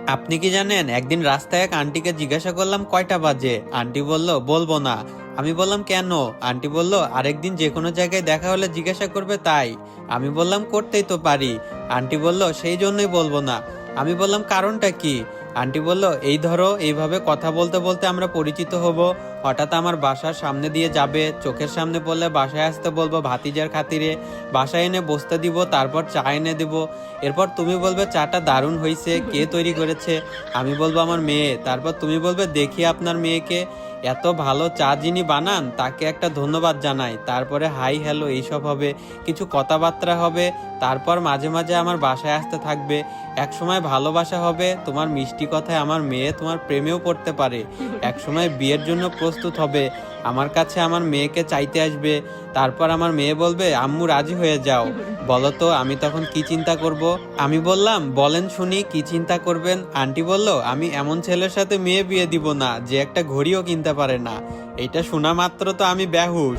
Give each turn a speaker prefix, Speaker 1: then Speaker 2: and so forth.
Speaker 1: আপনি কি জানেন, একদিন রাস্তায় এক আন্টিকে জিজ্ঞাসা করলাম কয়টা বাজে, আন্টি বলল বলবো না। আমি বললাম কেন? আন্টি বলল আরেকদিন যে কোনো জায়গায় দেখা হলে জিজ্ঞাসা করবে তাই। আমি বললাম করতেই তো পারি। আন্টি বলল সেই জন্যই বলবো না। আমি বললাম কারণটা কি? আন্টি বলল এই ধরো এইভাবে কথা বলতে বলতে আমরা পরিচিত হব, হঠাৎ আমার বাসার সামনে দিয়ে যাবে, চোখের সামনে পড়লে বাসায় আসতে বলবো ভাতিজার খাতিরে, বাসায় এনে বসতে দিব, তারপর চা এনে দিব। এরপর তুমি বলবে চাটা দারুণ হয়েছে, কে তৈরি করেছে? আমি বলবো আমার মেয়ে। তারপর তুমি বলবে দেখি আপনার মেয়েকে, এত ভালো চা যিনি বানান তাকে একটা ধন্যবাদ জানাই। তারপরে হাই হ্যালো এইসব হবে, কিছু কথাবার্তা হবে। তারপর মাঝে মাঝে আমার বাসায় আসতে থাকবে। এক সময় ভালোবাসা হবে, তোমার মিষ্টি কথায় আমার মেয়ে তোমার প্রেমেও পড়তে পারে। এক সময় বিয়ের জন্য প্রস্তুত হবে, আমার কাছে আমার মেয়েকে চাইতে আসবে। তারপর আমার মেয়ে বলবে আম্মু রাজি হয়ে যাও। বলো তো আমি তখন কি চিন্তা করব? আমি বললাম বলেন শুনি কি চিন্তা করবেন? আন্টি বলল আমি এমন ছেলের সাথে মেয়ে বিয়ে দিব না যে একটা ঘড়িও কিনতে পারে না। এটা শোনা মাত্র তো আমি বেহুশ।